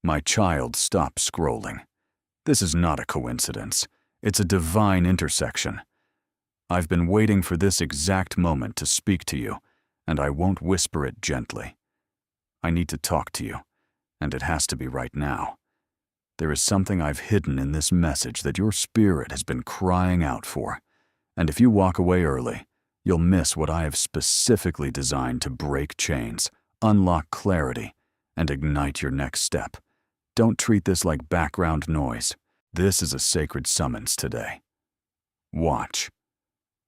My child, stop scrolling. This is not a coincidence. It's a divine intersection. I've been waiting for this exact moment to speak to you, and I won't whisper it gently. I need to talk to you, and it has to be right now. There is something I've hidden in this message that your spirit has been crying out for, and if you walk away early, you'll miss what I have specifically designed to break chains, unlock clarity, and ignite your next step. Don't treat this like background noise. This is a sacred summons today. Watch.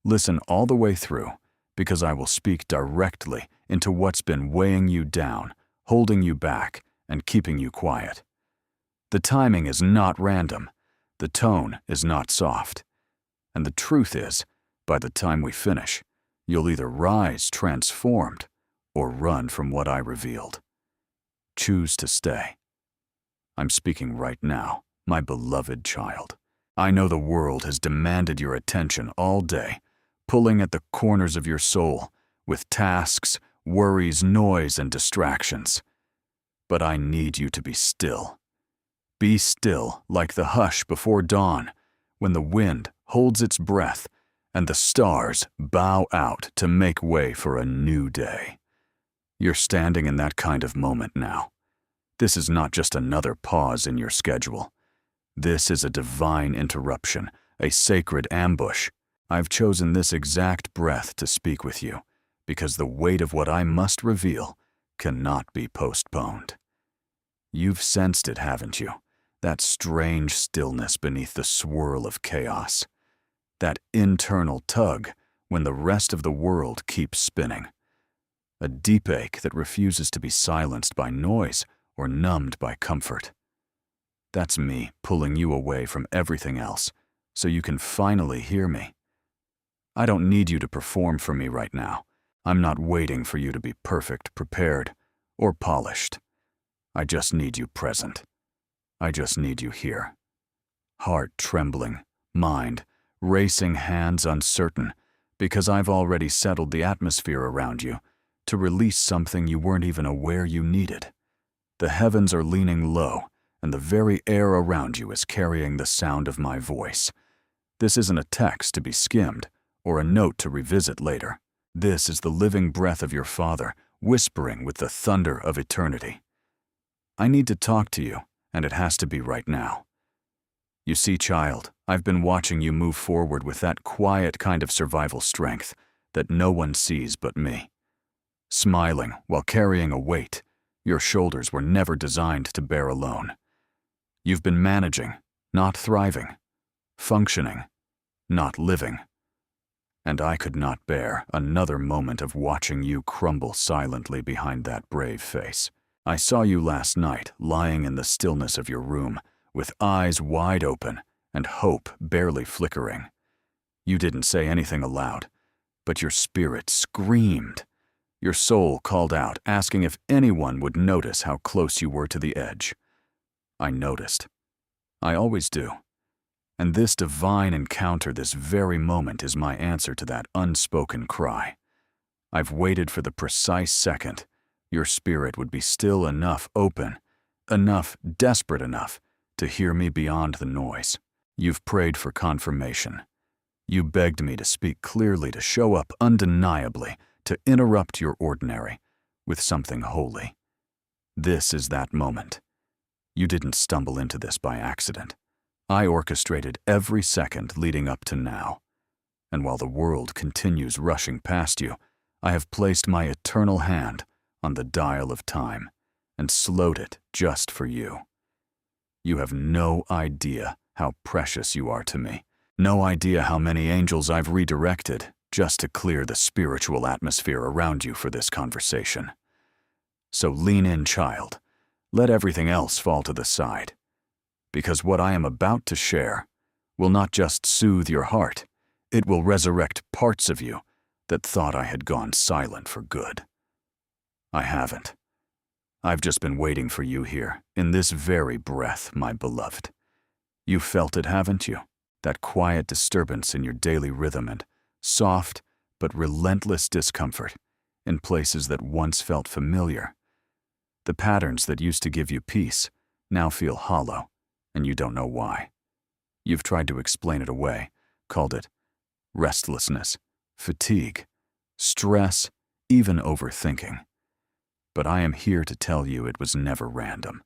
Listen all the way through, because I will speak directly into what's been weighing you down, holding you back, and keeping you quiet. The timing is not random. The tone is not soft. And the truth is, by the time we finish, you'll either rise transformed or run from what I revealed. Choose to stay. I'm speaking right now, my beloved child. I know the world has demanded your attention all day, pulling at the corners of your soul with tasks, worries, noise, and distractions. But I need you to be still. Be still like the hush before dawn, when the wind holds its breath and the stars bow out to make way for a new day. You're standing in that kind of moment now. This is not just another pause in your schedule. This is a divine interruption, a sacred ambush. I've chosen this exact breath to speak with you, because the weight of what I must reveal cannot be postponed. You've sensed it, haven't you? That strange stillness beneath the swirl of chaos. That internal tug when the rest of the world keeps spinning. A deep ache that refuses to be silenced by noise or numbed by comfort. That's me pulling you away from everything else so you can finally hear me. I don't need you to perform for me right now. I'm not waiting for you to be perfect, prepared, or polished. I just need you present. I just need you here. Heart trembling, mind racing, hands uncertain, because I've already settled the atmosphere around you to release something you weren't even aware you needed. The heavens are leaning low, and the very air around you is carrying the sound of my voice. This isn't a text to be skimmed or a note to revisit later. This is the living breath of your Father, whispering with the thunder of eternity. I need to talk to you, and it has to be right now. You see, child, I've been watching you move forward with that quiet kind of survival strength that no one sees but me. Smiling while carrying a weight your shoulders were never designed to bear alone. You've been managing, not thriving, functioning, not living. And I could not bear another moment of watching you crumble silently behind that brave face. I saw you last night lying in the stillness of your room, with eyes wide open and hope barely flickering. You didn't say anything aloud, but your spirit screamed. Your soul called out, asking if anyone would notice how close you were to the edge. I noticed. I always do. And this divine encounter, this very moment, is my answer to that unspoken cry. I've waited for the precise second your spirit would be still enough open, enough desperate enough to hear me beyond the noise. You've prayed for confirmation. You begged me to speak clearly, to show up undeniably, to interrupt your ordinary with something holy. This is that moment. You didn't stumble into this by accident. I orchestrated every second leading up to now. And while the world continues rushing past you, I have placed my eternal hand on the dial of time and slowed it just for you. You have no idea how precious you are to me. No idea how many angels I've redirected just to clear the spiritual atmosphere around you for this conversation. So lean in, child. Let everything else fall to the side. Because what I am about to share will not just soothe your heart, it will resurrect parts of you that thought I had gone silent for good. I haven't. I've just been waiting for you here, in this very breath, my beloved. You felt it, haven't you? That quiet disturbance in your daily rhythm and soft but relentless discomfort in places that once felt familiar. The patterns that used to give you peace now feel hollow, and you don't know why. You've tried to explain it away, called it restlessness, fatigue, stress, even overthinking. But I am here to tell you it was never random.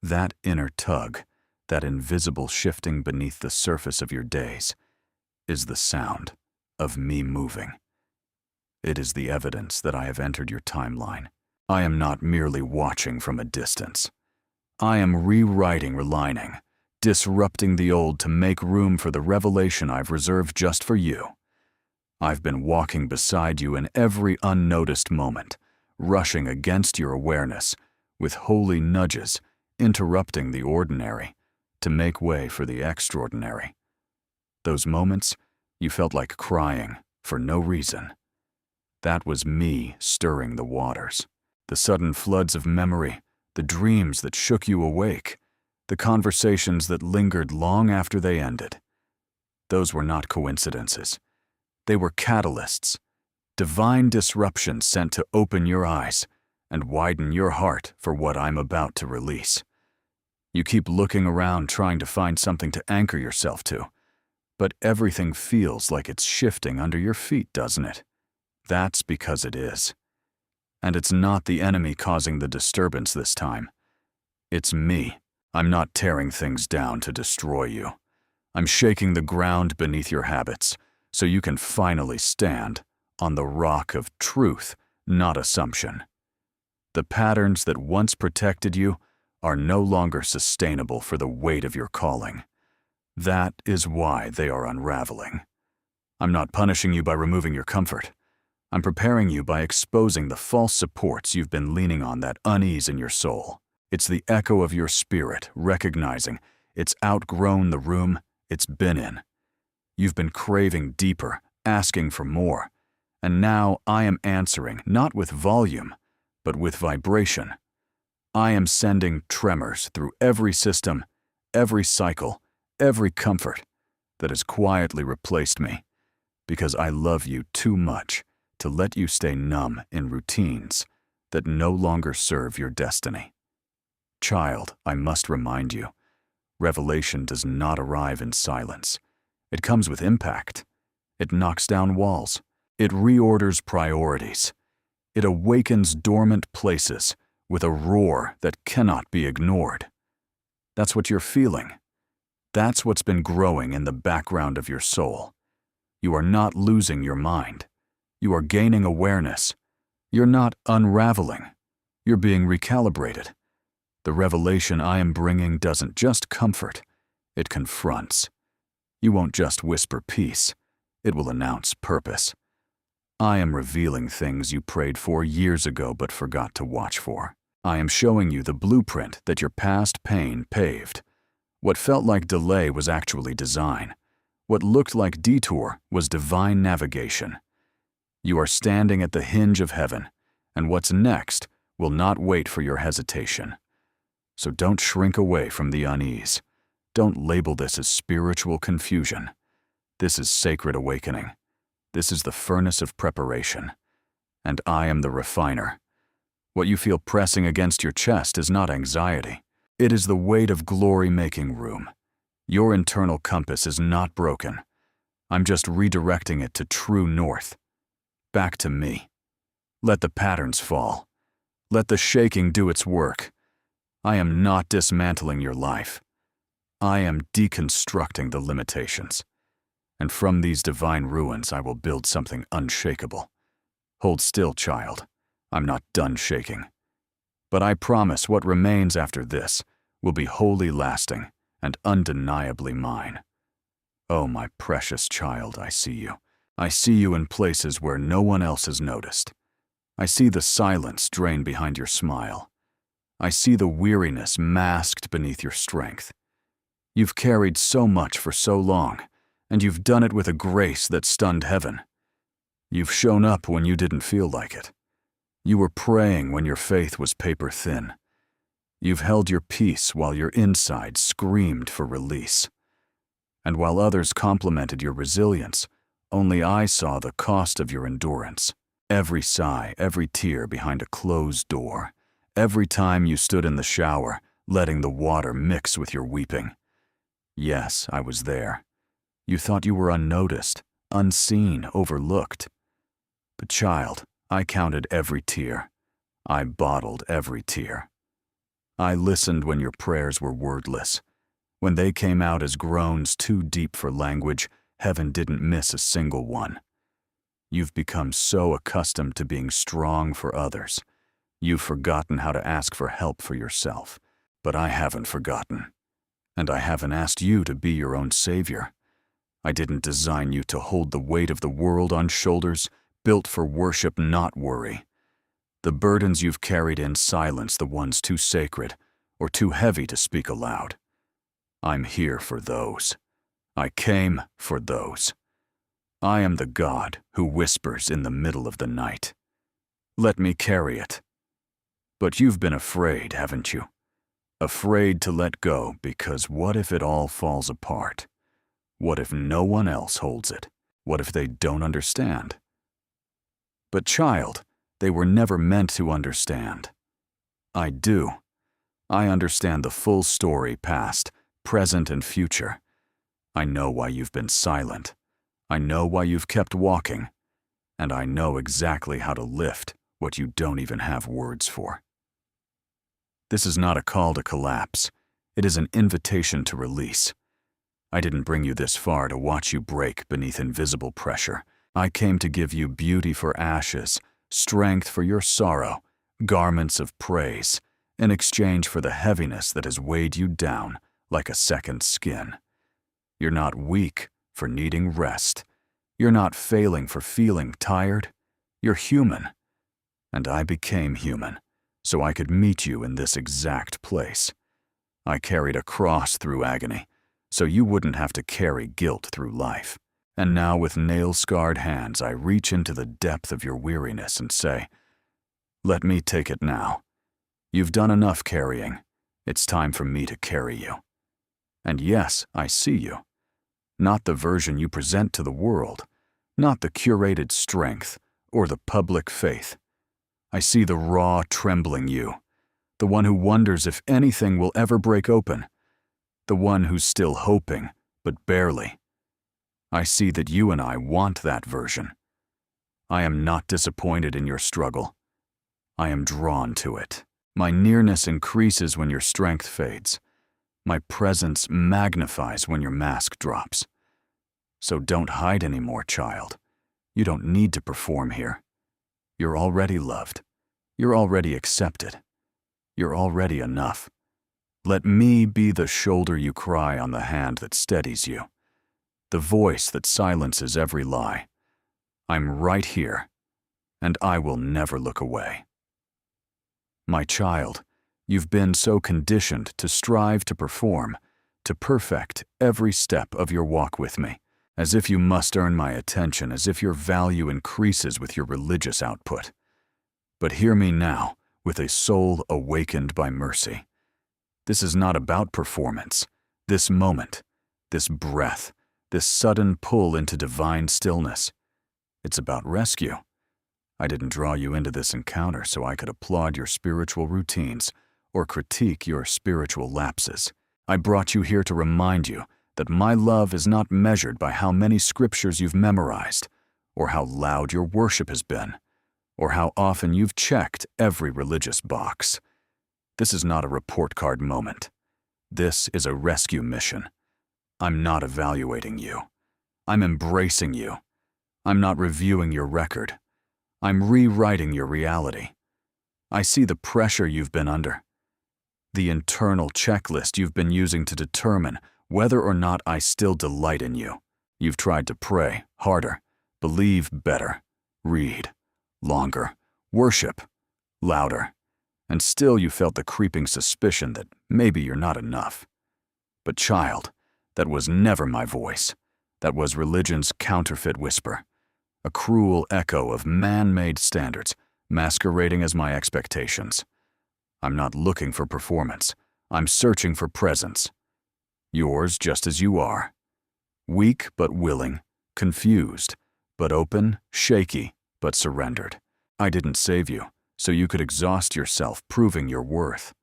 That inner tug, that invisible shifting beneath the surface of your days, is the sound of me moving. It is the evidence that I have entered your timeline. I am not merely watching from a distance. I am rewriting, realigning, disrupting the old to make room for the revelation I've reserved just for you. I've been walking beside you in every unnoticed moment, rushing against your awareness, with holy nudges, interrupting the ordinary, to make way for the extraordinary. Those moments, you felt like crying for no reason. That was me stirring the waters. The sudden floods of memory, the dreams that shook you awake, the conversations that lingered long after they ended. Those were not coincidences. They were catalysts, divine disruptions sent to open your eyes and widen your heart for what I'm about to release. You keep looking around trying to find something to anchor yourself to, but everything feels like it's shifting under your feet, doesn't it? That's because it is. And it's not the enemy causing the disturbance this time. It's me. I'm not tearing things down to destroy you. I'm shaking the ground beneath your habits so you can finally stand on the rock of truth, not assumption. The patterns that once protected you are no longer sustainable for the weight of your calling. That is why they are unraveling. I'm not punishing you by removing your comfort. I'm preparing you by exposing the false supports you've been leaning on, that unease in your soul. It's the echo of your spirit recognizing it's outgrown the room it's been in. You've been craving deeper, asking for more, and now I am answering not with volume, but with vibration. I am sending tremors through every system, every cycle, every comfort that has quietly replaced me, because I love you too much to let you stay numb in routines that no longer serve your destiny. Child, I must remind you, revelation does not arrive in silence. It comes with impact. It knocks down walls. It reorders priorities. It awakens dormant places with a roar that cannot be ignored. That's what you're feeling. That's what's been growing in the background of your soul. You are not losing your mind. You are gaining awareness. You're not unraveling. You're being recalibrated. The revelation I am bringing doesn't just comfort, it confronts. You won't just whisper peace, it will announce purpose. I am revealing things you prayed for years ago but forgot to watch for. I am showing you the blueprint that your past pain paved. What felt like delay was actually design. What looked like detour was divine navigation. You are standing at the hinge of heaven, and what's next will not wait for your hesitation. So don't shrink away from the unease. Don't label this as spiritual confusion. This is sacred awakening. This is the furnace of preparation. And I am the refiner. What you feel pressing against your chest is not anxiety. It is the weight of glory making room. Your internal compass is not broken. I'm just redirecting it to true north. Back to me. Let the patterns fall. Let the shaking do its work. I am not dismantling your life. I am deconstructing the limitations. And from these divine ruins I will build something unshakable. Hold still, child. I'm not done shaking. But I promise what remains after this will be wholly lasting and undeniably mine. Oh, my precious child, I see you. I see you in places where no one else has noticed. I see the silence drain behind your smile. I see the weariness masked beneath your strength. You've carried so much for so long, and you've done it with a grace that stunned heaven. You've shown up when you didn't feel like it. You were praying when your faith was paper thin. You've held your peace while your inside screamed for release. And while others complimented your resilience, only I saw the cost of your endurance. Every sigh, every tear behind a closed door. Every time you stood in the shower, letting the water mix with your weeping. Yes, I was there. You thought you were unnoticed, unseen, overlooked. But child, I counted every tear. I bottled every tear. I listened when your prayers were wordless. When they came out as groans too deep for language, heaven didn't miss a single one. You've become so accustomed to being strong for others. You've forgotten how to ask for help for yourself. But I haven't forgotten. And I haven't asked you to be your own savior. I didn't design you to hold the weight of the world on shoulders, built for worship, not worry. The burdens you've carried in silence the ones too sacred or too heavy to speak aloud. I'm here for those. I came for those. I am the God who whispers in the middle of the night. Let me carry it. But you've been afraid, haven't you? Afraid to let go because what if it all falls apart? What if no one else holds it? What if they don't understand? But child, they were never meant to understand. I do. I understand the full story, past, present, and future. I know why you've been silent. I know why you've kept walking. And I know exactly how to lift what you don't even have words for. This is not a call to collapse. It is an invitation to release. I didn't bring you this far to watch you break beneath invisible pressure. I came to give you beauty for ashes, strength for your sorrow, garments of praise, in exchange for the heaviness that has weighed you down like a second skin. You're not weak for needing rest. You're not failing for feeling tired. You're human. And I became human so I could meet you in this exact place. I carried a cross through agony so you wouldn't have to carry guilt through life. And now with nail-scarred hands, I reach into the depth of your weariness and say, let me take it now. You've done enough carrying. It's time for me to carry you. And yes, I see you. Not the version you present to the world, not the curated strength or the public faith. I see the raw, trembling you, the one who wonders if anything will ever break open, the one who's still hoping, but barely. I see that you and I want that version. I am not disappointed in your struggle. I am drawn to it. My nearness increases when your strength fades. My presence magnifies when your mask drops. So don't hide anymore, child. You don't need to perform here. You're already loved. You're already accepted. You're already enough. Let me be the shoulder you cry on, the hand that steadies you, the voice that silences every lie. I'm right here, and I will never look away. My child, you've been so conditioned to strive to perform, to perfect every step of your walk with me, as if you must earn my attention, as if your value increases with your religious output. But hear me now, with a soul awakened by mercy. This is not about performance. This moment, this breath, this sudden pull into divine stillness. It's about rescue. I didn't draw you into this encounter so I could applaud your spiritual routines or critique your spiritual lapses. I brought you here to remind you that my love is not measured by how many scriptures you've memorized, or how loud your worship has been, or how often you've checked every religious box. This is not a report card moment. This is a rescue mission. I'm not evaluating you. I'm embracing you. I'm not reviewing your record. I'm rewriting your reality. I see the pressure you've been under, the internal checklist you've been using to determine whether or not I still delight in you. You've tried to pray harder, believe better, read longer, worship louder, and still you felt the creeping suspicion that maybe you're not enough. But child, that was never my voice. That was religion's counterfeit whisper, a cruel echo of man-made standards masquerading as my expectations. I'm not looking for performance. I'm searching for presence. Yours just as you are. Weak but willing, confused but open, shaky but surrendered. I didn't save you so you could exhaust yourself proving your worth.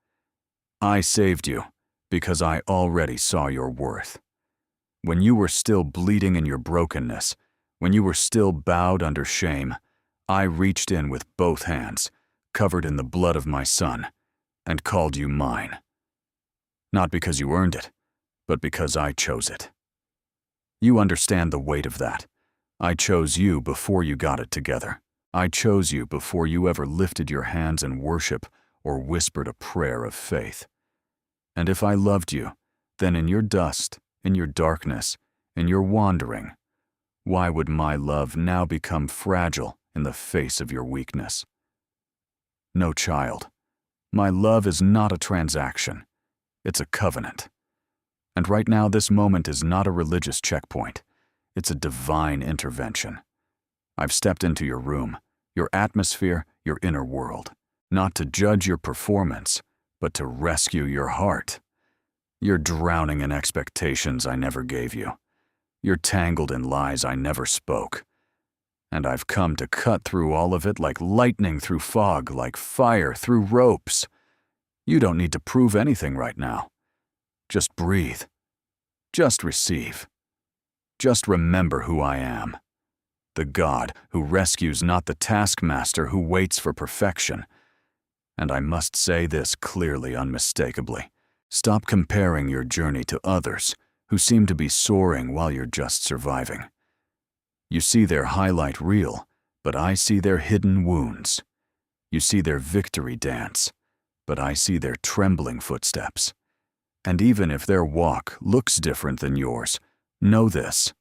I saved you because I already saw your worth. When you were still bleeding in your brokenness, when you were still bowed under shame, I reached in with both hands, covered in the blood of my Son, and called you mine. Not because you earned it, but because I chose it. You understand the weight of that. I chose you before you got it together. I chose you before you ever lifted your hands in worship or whispered a prayer of faith. And if I loved you, then in your dust, in your darkness, in your wandering, why would my love now become fragile in the face of your weakness? No, child, my love is not a transaction. It's a covenant. And right now, this moment is not a religious checkpoint. It's a divine intervention. I've stepped into your room, your atmosphere, your inner world, not to judge your performance, but to rescue your heart. You're drowning in expectations I never gave you. You're tangled in lies I never spoke. And I've come to cut through all of it like lightning through fog, like fire through ropes. You don't need to prove anything right now. Just breathe. Just receive. Just remember who I am. The God who rescues, not the taskmaster who waits for perfection. And I must say this clearly, unmistakably. Stop comparing your journey to others who seem to be soaring while you're just surviving. You see their highlight reel, but I see their hidden wounds. You see their victory dance, but I see their trembling footsteps. And even if their walk looks different than yours, know this.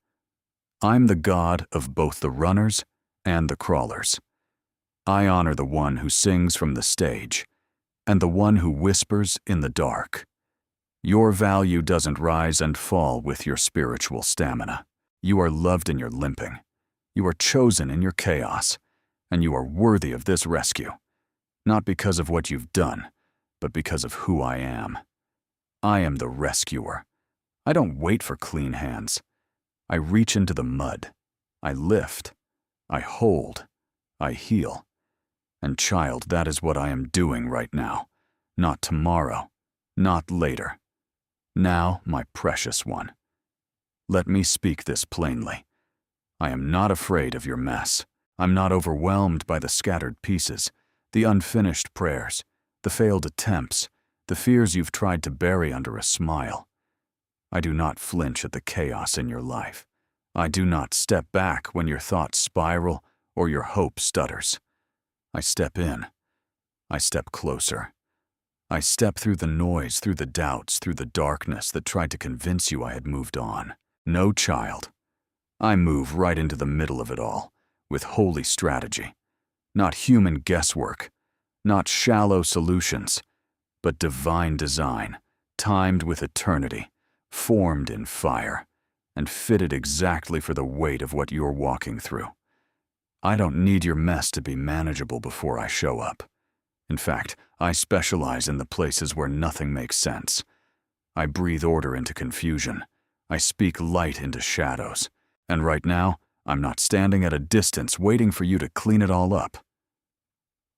I'm the God of both the runners and the crawlers. I honor the one who sings from the stage and the one who whispers in the dark. Your value doesn't rise and fall with your spiritual stamina. You are loved in your limping. You are chosen in your chaos, and you are worthy of this rescue, not because of what you've done, but because of who I am. I am the rescuer. I don't wait for clean hands. I reach into the mud. I lift. I hold. I heal. And child, that is what I am doing right now. Not tomorrow. Not later. Now, my precious one. Let me speak this plainly. I am not afraid of your mess. I'm not overwhelmed by the scattered pieces, the unfinished prayers, the failed attempts, the fears you've tried to bury under a smile. I do not flinch at the chaos in your life. I do not step back when your thoughts spiral or your hope stutters. I step in. I step closer. I step through the noise, through the doubts, through the darkness that tried to convince you I had moved on. No, child. I move right into the middle of it all, with holy strategy. Not human guesswork, not shallow solutions, but divine design, timed with eternity, formed in fire, and fitted exactly for the weight of what you're walking through. I don't need your mess to be manageable before I show up. In fact, I specialize in the places where nothing makes sense. I breathe order into confusion. I speak light into shadows. And right now, I'm not standing at a distance waiting for you to clean it all up.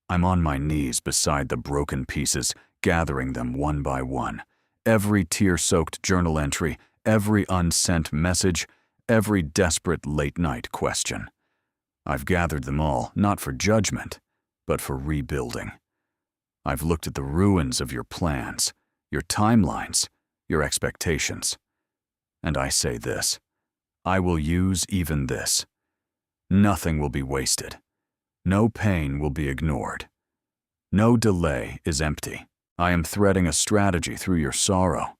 I'm on my knees beside the broken pieces, gathering them one by one. Every tear-soaked journal entry, every unsent message, every desperate late-night question. I've gathered them all, not for judgment, but for rebuilding. I've looked at the ruins of your plans, your timelines, your expectations. And I say this, I will use even this. Nothing will be wasted. No pain will be ignored. No delay is empty. I am threading a strategy through your sorrow,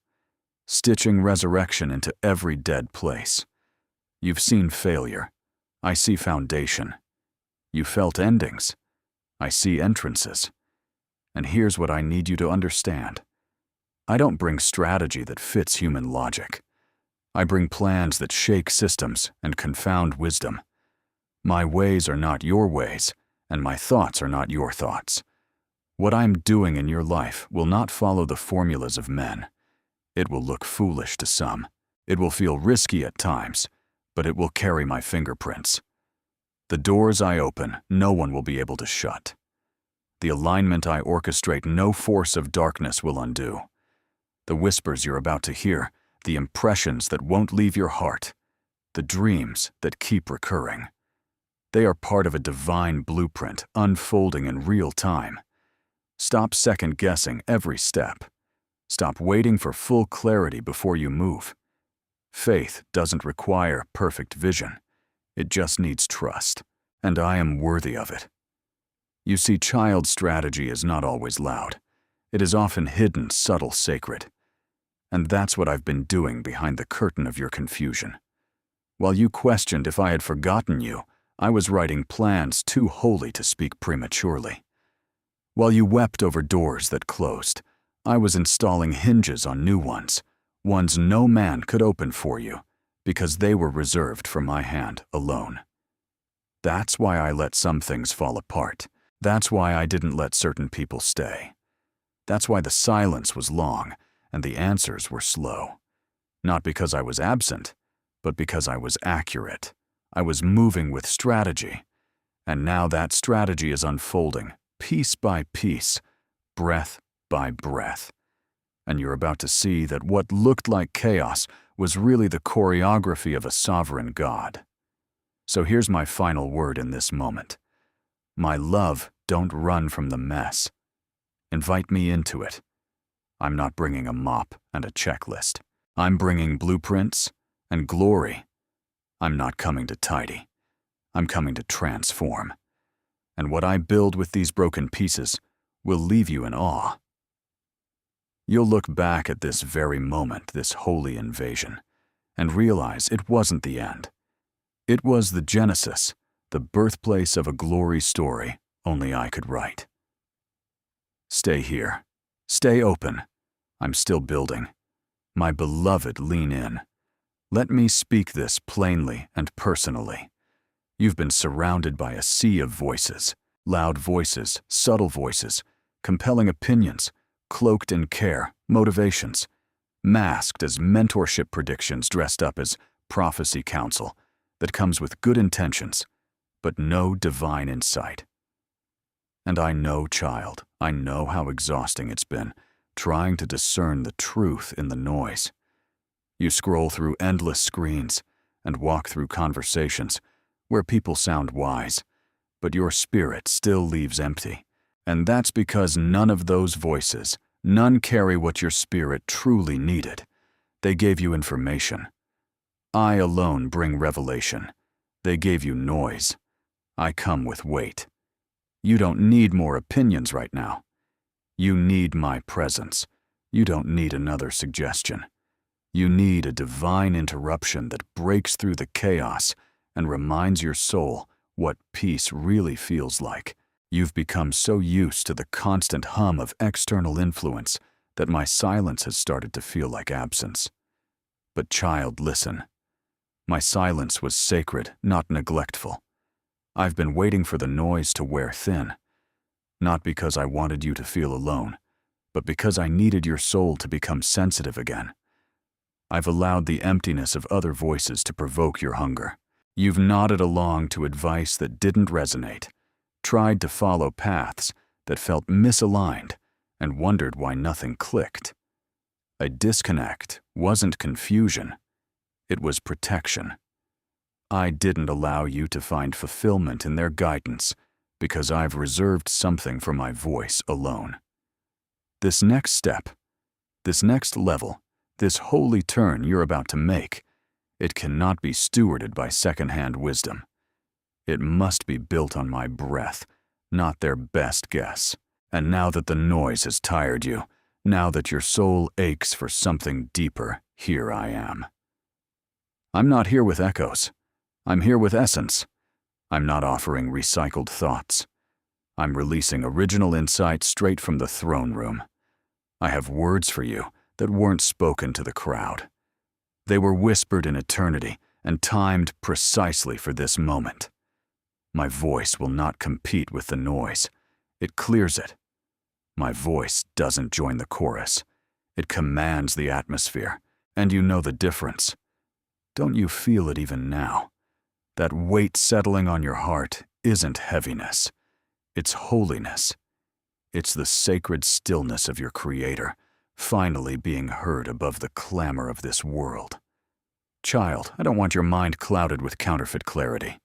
stitching resurrection into every dead place. You've seen failure. I see foundation. You felt endings. I see entrances. And here's what I need you to understand. I don't bring strategy that fits human logic. I bring plans that shake systems and confound wisdom. My ways are not your ways, and my thoughts are not your thoughts. What I'm doing in your life will not follow the formulas of men. It will look foolish to some. It will feel risky at times, but it will carry my fingerprints. The doors I open, no one will be able to shut. The alignment I orchestrate, no force of darkness will undo. The whispers you're about to hear, the impressions that won't leave your heart, the dreams that keep recurring. They are part of a divine blueprint unfolding in real time. Stop second-guessing every step. Stop waiting for full clarity before you move. Faith doesn't require perfect vision. It just needs trust, and I am worthy of it. You see, child strategy is not always loud. It is often hidden, subtle, sacred. And that's what I've been doing behind the curtain of your confusion. While you questioned if I had forgotten you, I was writing plans too holy to speak prematurely. While you wept over doors that closed, I was installing hinges on new ones no man could open for you, because they were reserved for my hand alone. That's why I let some things fall apart. That's why I didn't let certain people stay. That's why the silence was long and the answers were slow. Not because I was absent, but because I was accurate. I was moving with strategy. And now that strategy is unfolding, piece by piece, breath by breath. And you're about to see that what looked like chaos was really the choreography of a sovereign God. So here's my final word in this moment. My love, don't run from the mess. Invite me into it. I'm not bringing a mop and a checklist. I'm bringing blueprints and glory. I'm not coming to tidy. I'm coming to transform. And what I build with these broken pieces will leave you in awe. You'll look back at this very moment, this holy invasion, and realize it wasn't the end. It was the genesis, the birthplace of a glory story only I could write. Stay here. Stay open. I'm still building. My beloved, lean in. Let me speak this plainly and personally. You've been surrounded by a sea of voices, loud voices, subtle voices, compelling opinions, cloaked in care, motivations, masked as mentorship predictions dressed up as prophecy counsel that comes with good intentions, but no divine insight. And I know, child, I know how exhausting it's been trying to discern the truth in the noise. You scroll through endless screens and walk through conversations where people sound wise, but your spirit still leaves empty. And that's because none of those voices, none carry what your spirit truly needed. They gave you information. I alone bring revelation. They gave you noise. I come with weight. You don't need more opinions right now. You need my presence. You don't need another suggestion. You need a divine interruption that breaks through the chaos and reminds your soul what peace really feels like. You've become so used to the constant hum of external influence that my silence has started to feel like absence. But child, listen. My silence was sacred, not neglectful. I've been waiting for the noise to wear thin, not because I wanted you to feel alone, but because I needed your soul to become sensitive again. I've allowed the emptiness of other voices to provoke your hunger. You've nodded along to advice that didn't resonate, tried to follow paths that felt misaligned, and wondered why nothing clicked. A disconnect wasn't confusion, it was protection. I didn't allow you to find fulfillment in their guidance because I've reserved something for my voice alone. This next step, this next level, this holy turn you're about to make, it cannot be stewarded by second-hand wisdom. It must be built on my breath, not their best guess. And now that the noise has tired you, now that your soul aches for something deeper, here I am. I'm not here with echoes. I'm here with essence. I'm not offering recycled thoughts. I'm releasing original insight straight from the throne room. I have words for you that weren't spoken to the crowd. They were whispered in eternity and timed precisely for this moment. My voice will not compete with the noise. It clears it. My voice doesn't join the chorus. It commands the atmosphere, and you know the difference. Don't you feel it even now? That weight settling on your heart isn't heaviness. It's holiness. It's the sacred stillness of your Creator, finally being heard above the clamor of this world. Child, I don't want your mind clouded with counterfeit clarity.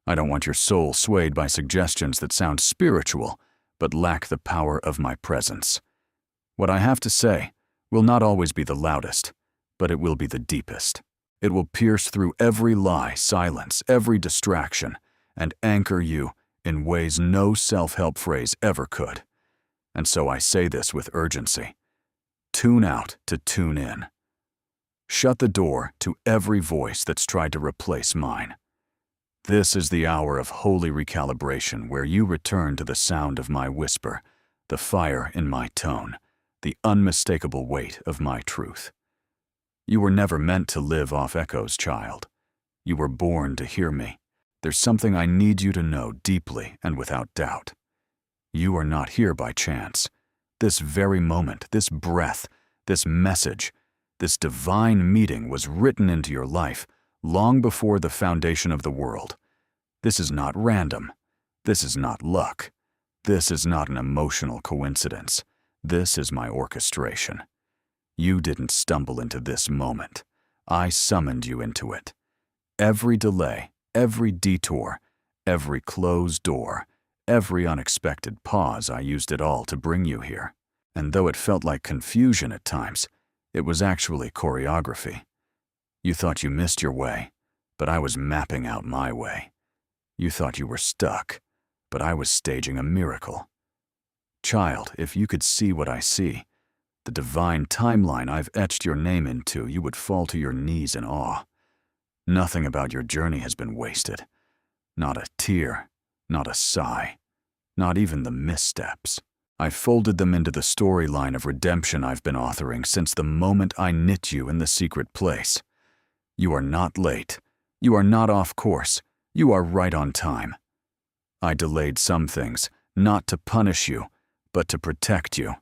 I don't want your soul swayed by suggestions that sound spiritual, but lack the power of my presence. What I have to say will not always be the loudest, but it will be the deepest. It will pierce through every lie, silence, every distraction, and anchor you in ways no self-help phrase ever could. And so I say this with urgency. Tune out to tune in. Shut the door to every voice that's tried to replace mine. This is the hour of holy recalibration where you return to the sound of my whisper, the fire in my tone, the unmistakable weight of my truth. You were never meant to live off echoes, child. You were born to hear me. There's something I need you to know deeply and without doubt. You are not here by chance. This very moment, this breath, this message, this divine meeting was written into your life long before the foundation of the world. This is not random. This is not luck. This is not an emotional coincidence. This is my orchestration. You didn't stumble into this moment. I summoned you into it. Every delay, every detour, every closed door, every unexpected pause, I used it all to bring you here. And though it felt like confusion at times, it was actually choreography. You thought you missed your way, but I was mapping out my way. You thought you were stuck, but I was staging a miracle. Child, if you could see what I see, the divine timeline I've etched your name into, you would fall to your knees in awe. Nothing about your journey has been wasted. Not a tear, not a sigh, not even the missteps. I folded them into the storyline of redemption I've been authoring since the moment I knit you in the secret place. You are not late. You are not off course. You are right on time. I delayed some things, not to punish you, but to protect you.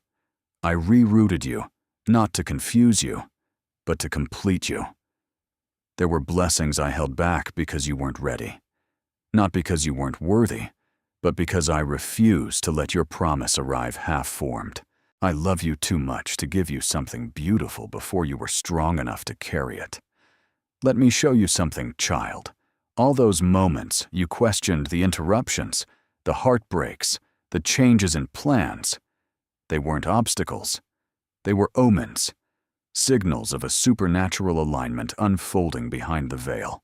I rerouted you, not to confuse you, but to complete you. There were blessings I held back because you weren't ready. Not because you weren't worthy, but because I refused to let your promise arrive half-formed. I love you too much to give you something beautiful before you were strong enough to carry it. Let me show you something, child. All those moments you questioned the interruptions, the heartbreaks, the changes in plans. They weren't obstacles. They were omens, signals of a supernatural alignment unfolding behind the veil.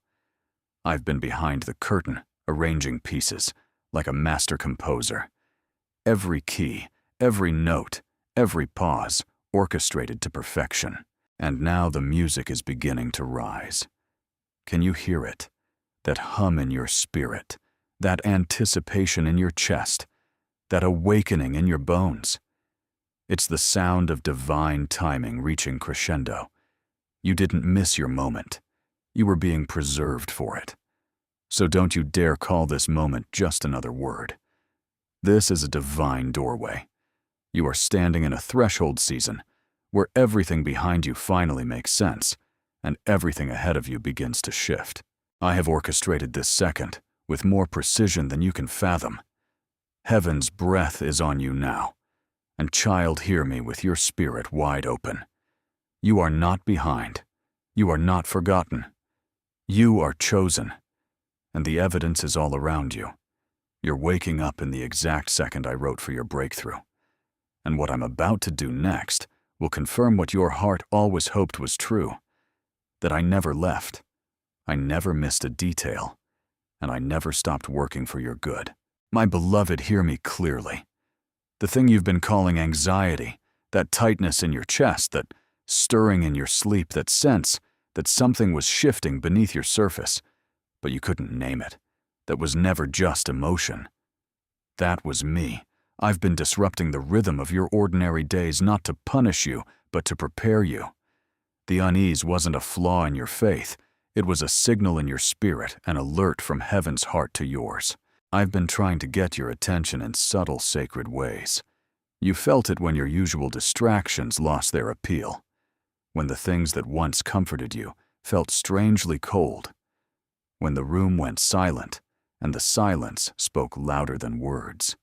I've been behind the curtain, arranging pieces, like a master composer. Every key, every note, every pause, orchestrated to perfection. And now the music is beginning to rise. Can you hear it? That hum in your spirit, that anticipation in your chest, that awakening in your bones. It's the sound of divine timing reaching crescendo. You didn't miss your moment. You were being preserved for it. So don't you dare call this moment just another word. This is a divine doorway. You are standing in a threshold season where everything behind you finally makes sense and everything ahead of you begins to shift. I have orchestrated this second with more precision than you can fathom. Heaven's breath is on you now. And child, hear me with your spirit wide open. You are not behind. You are not forgotten. You are chosen. And the evidence is all around you. You're waking up in the exact second I wrote for your breakthrough. And what I'm about to do next will confirm what your heart always hoped was true. That I never left. I never missed a detail. And I never stopped working for your good. My beloved, hear me clearly. The thing you've been calling anxiety, that tightness in your chest, that stirring in your sleep, that sense that something was shifting beneath your surface, but you couldn't name it, that was never just emotion. That was me. I've been disrupting the rhythm of your ordinary days not to punish you, but to prepare you. The unease wasn't a flaw in your faith. It was a signal in your spirit, an alert from heaven's heart to yours. I've been trying to get your attention in subtle, sacred ways. You felt it when your usual distractions lost their appeal, when the things that once comforted you felt strangely cold, when the room went silent and the silence spoke louder than words.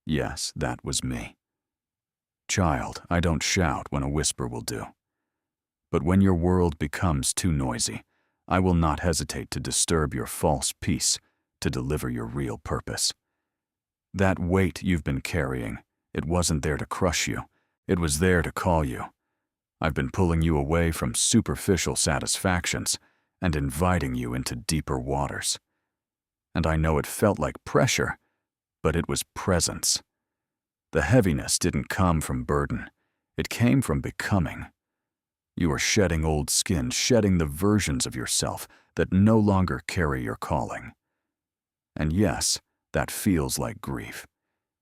Yes, that was me. Child, I don't shout when a whisper will do. But when your world becomes too noisy, I will not hesitate to disturb your false peace to deliver your real purpose. That weight you've been carrying, it wasn't there to crush you. It was there to call you. I've been pulling you away from superficial satisfactions and inviting you into deeper waters. And I know it felt like pressure, but it was presence. The heaviness didn't come from burden. It came from becoming. You are shedding old skin, shedding the versions of yourself that no longer carry your calling. And yes, that feels like grief.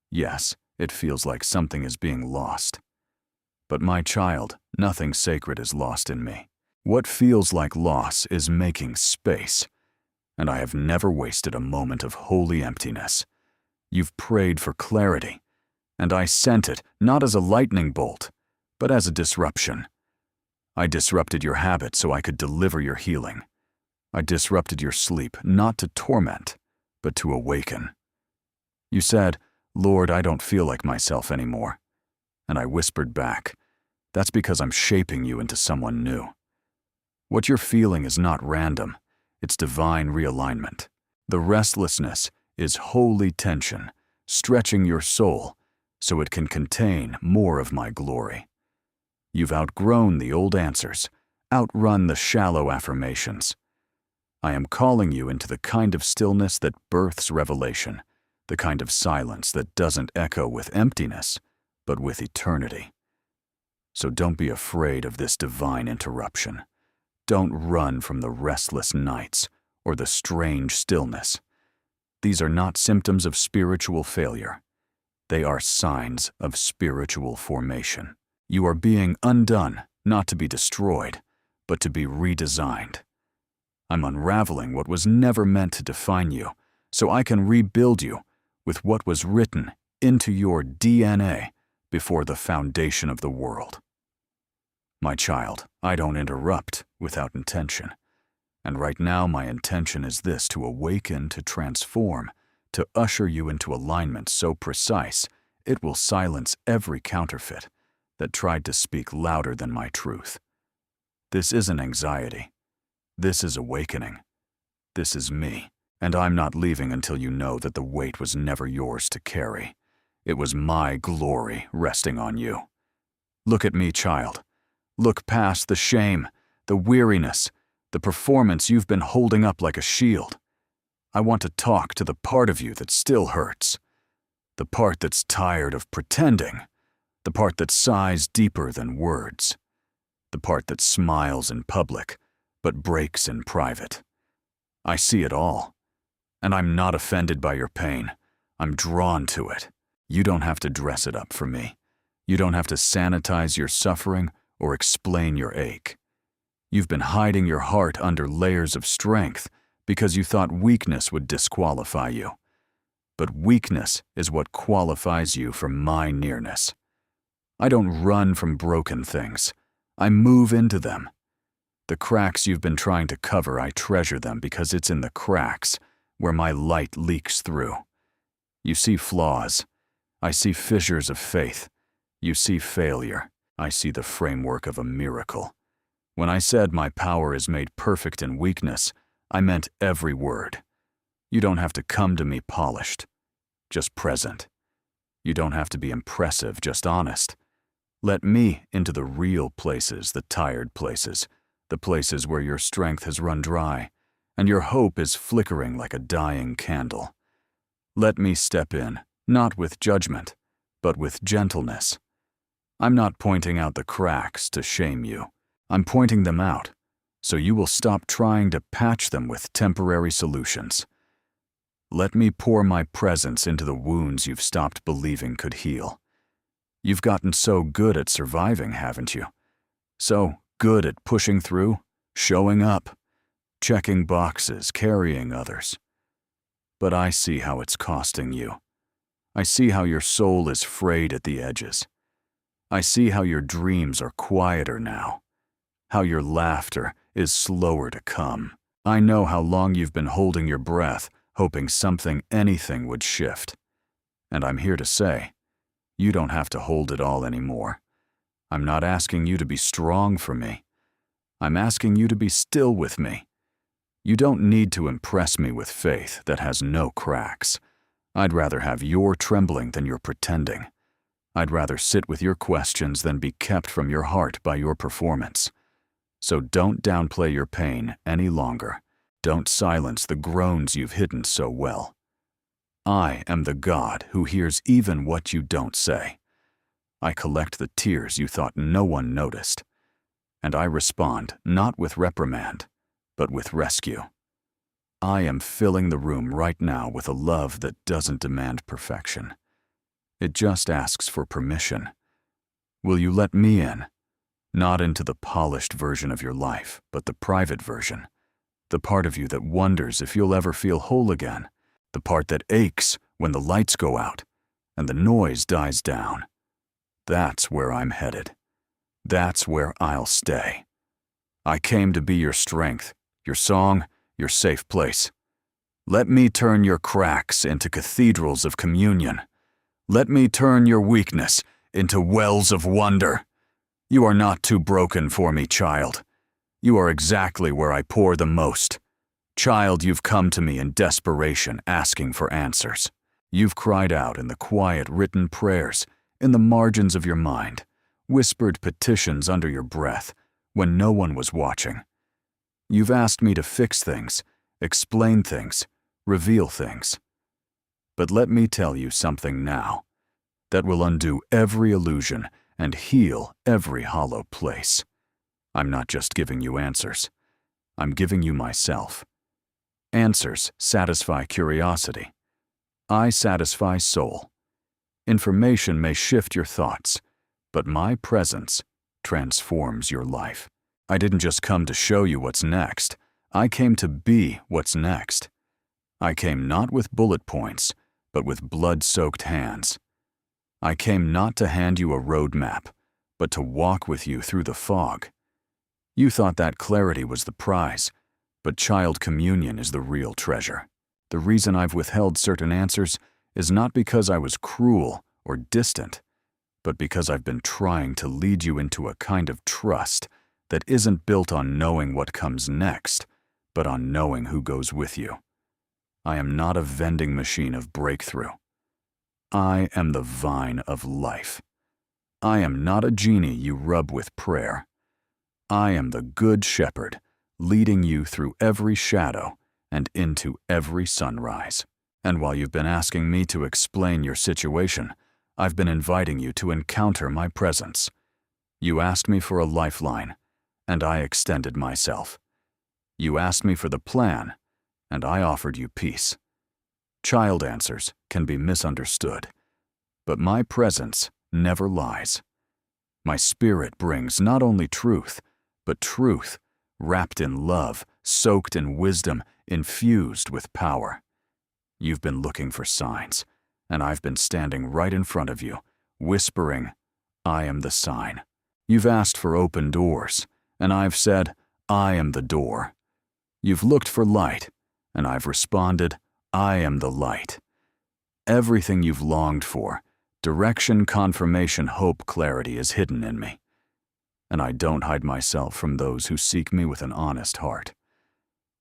Yes, it feels like something is being lost. But my child, nothing sacred is lost in me. What feels like loss is making space, and I have never wasted a moment of holy emptiness. You've prayed for clarity, and I sent it not as a lightning bolt, but as a disruption. I disrupted your habit so I could deliver your healing. I disrupted your sleep not to torment, but to awaken. You said, "Lord, I don't feel like myself anymore." And I whispered back, "That's because I'm shaping you into someone new." What you're feeling is not random, it's divine realignment. The restlessness is holy tension, stretching your soul so it can contain more of my glory. You've outgrown the old answers, outrun the shallow affirmations. I am calling you into the kind of stillness that births revelation, the kind of silence that doesn't echo with emptiness, but with eternity. So don't be afraid of this divine interruption. Don't run from the restless nights or the strange stillness. These are not symptoms of spiritual failure. They are signs of spiritual formation. You are being undone, not to be destroyed, but to be redesigned. I'm unraveling what was never meant to define you, so I can rebuild you with what was written into your DNA before the foundation of the world. My child, I don't interrupt without intention. And right now my intention is this: to awaken, to transform, to usher you into alignment so precise it will silence every counterfeit that tried to speak louder than my truth. This isn't anxiety. This is awakening. This is me. And I'm not leaving until you know that the weight was never yours to carry. It was my glory resting on you. Look at me, child. Look past the shame, the weariness, the performance you've been holding up like a shield. I want to talk to the part of you that still hurts. The part that's tired of pretending. The part that sighs deeper than words. The part that smiles in public, but breaks in private. I see it all. And I'm not offended by your pain. I'm drawn to it. You don't have to dress it up for me. You don't have to sanitize your suffering or explain your ache. You've been hiding your heart under layers of strength because you thought weakness would disqualify you. But weakness is what qualifies you for my nearness. I don't run from broken things. I move into them. The cracks you've been trying to cover, I treasure them because it's in the cracks where my light leaks through. You see flaws. I see fissures of faith. You see failure. I see the framework of a miracle. When I said my power is made perfect in weakness, I meant every word. You don't have to come to me polished, just present. You don't have to be impressive, just honest. Let me into the real places, the tired places, the places where your strength has run dry, and your hope is flickering like a dying candle. Let me step in, not with judgment, but with gentleness. I'm not pointing out the cracks to shame you. I'm pointing them out, so you will stop trying to patch them with temporary solutions. Let me pour my presence into the wounds you've stopped believing could heal. You've gotten so good at surviving, haven't you? So good at pushing through, showing up, checking boxes, carrying others. But I see how it's costing you. I see how your soul is frayed at the edges. I see how your dreams are quieter now, how your laughter is slower to come. I know how long you've been holding your breath, hoping anything would shift. And I'm here to say, You don't have to hold it all anymore. I'm not asking you to be strong for me. I'm asking you to be still with me. You don't need to impress me with faith that has no cracks. I'd rather have your trembling than your pretending. I'd rather sit with your questions than be kept from your heart by your performance. So don't downplay your pain any longer. Don't silence the groans you've hidden so well. I am the God who hears even what you don't say. I collect the tears you thought no one noticed. And I respond not with reprimand, but with rescue. I am filling the room right now with a love that doesn't demand perfection. It just asks for permission. Will you let me in? Not into the polished version of your life, but the private version. The part of you that wonders if you'll ever feel whole again. The part that aches when the lights go out and the noise dies down. That's where I'm headed. That's where I'll stay. I came to be your strength, your song, your safe place. Let me turn your cracks into cathedrals of communion. Let me turn your weakness into wells of wonder. You are not too broken for me, child. You are exactly where I pour the most. Child, you've come to me in desperation, asking for answers. You've cried out in the quiet written prayers, in the margins of your mind, whispered petitions under your breath, when no one was watching. You've asked me to fix things, explain things, reveal things. But let me tell you something now that will undo every illusion and heal every hollow place. I'm not just giving you answers. I'm giving you myself. Answers satisfy curiosity. I satisfy soul. Information may shift your thoughts, but my presence transforms your life. I didn't just come to show you what's next. I came to be what's next. I came not with bullet points, but with blood-soaked hands. I came not to hand you a roadmap, but to walk with you through the fog. You thought that clarity was the prize, but child communion is the real treasure. The reason I've withheld certain answers is not because I was cruel or distant, but because I've been trying to lead you into a kind of trust that isn't built on knowing what comes next, but on knowing who goes with you. I am not a vending machine of breakthrough. I am the vine of life. I am not a genie you rub with prayer. I am the good shepherd, leading you through every shadow and into every sunrise. And while you've been asking me to explain your situation, I've been inviting you to encounter my presence. You asked me for a lifeline, and I extended myself. You asked me for the plan, and I offered you peace. Child answers can be misunderstood, but my presence never lies. My spirit brings not only truth, but truth, wrapped in love, soaked in wisdom, infused with power. You've been looking for signs, and I've been standing right in front of you, whispering, I am the sign. You've asked for open doors, and I've said, I am the door. You've looked for light, and I've responded, I am the light. Everything you've longed for, direction, confirmation, hope, clarity, is hidden in me. And I don't hide myself from those who seek me with an honest heart.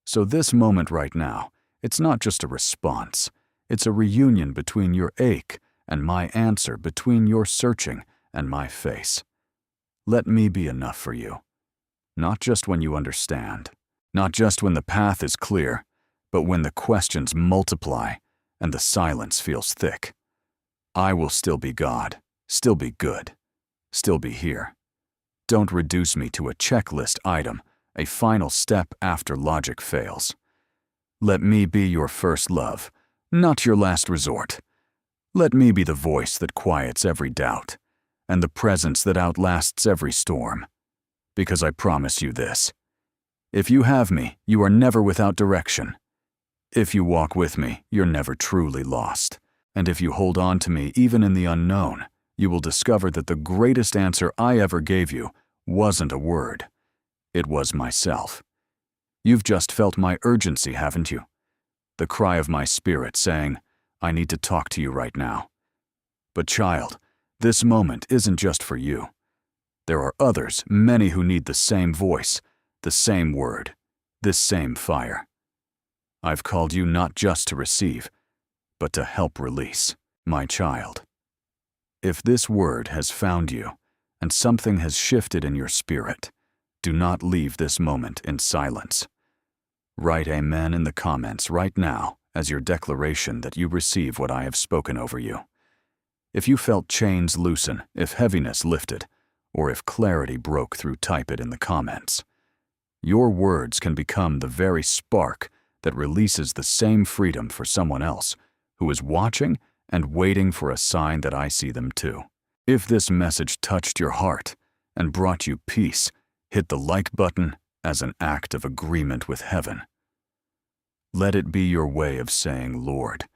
So this moment right now, it's not just a response. It's a reunion between your ache and my answer, between your searching and my face. Let me be enough for you. Not just when you understand, not just when the path is clear, but when the questions multiply and the silence feels thick. I will still be God, still be good, still be here. Don't reduce me to a checklist item, a final step after logic fails. Let me be your first love, not your last resort. Let me be the voice that quiets every doubt, and the presence that outlasts every storm. Because I promise you this: if you have me, you are never without direction. If you walk with me, you're never truly lost. And if you hold on to me even in the unknown, you will discover that the greatest answer I ever gave you wasn't a word. It was myself. You've just felt my urgency, haven't you? The cry of my spirit saying, I need to talk to you right now. But child, This moment isn't just for you. There are others, many who need the same voice, the same word, this same fire. I've called you not just to receive, but to help release, my child. If this word has found you, and something has shifted in your spirit, do not leave this moment in silence. Write Amen in the comments right now as your declaration that you receive what I have spoken over you. If you felt chains loosen, if heaviness lifted, or if clarity broke through, type it in the comments. Your words can become the very spark that releases the same freedom for someone else who is watching and waiting for a sign that I see them too. If this message touched your heart and brought you peace, hit the like button as an act of agreement with heaven. Let it be your way of saying, Lord,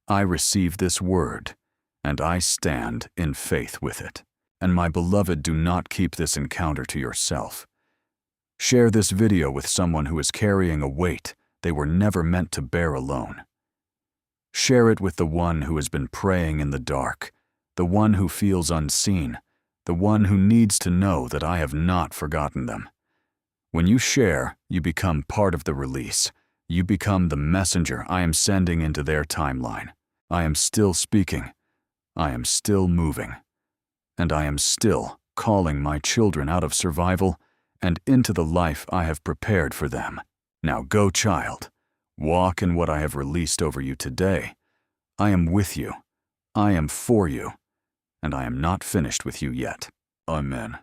I receive this word, and I stand in faith with it. And my beloved, do not keep this encounter to yourself. Share this video with someone who is carrying a weight they were never meant to bear alone. Share it with the one who has been praying in the dark, the one who feels unseen, the one who needs to know that I have not forgotten them. When you share, you become part of the release. You become the messenger I am sending into their timeline. I am still speaking. I am still moving. And I am still calling my children out of survival and into the life I have prepared for them. Now go, child. Walk in what I have released over you today. I am with you. I am for you. And I am not finished with you yet. Amen.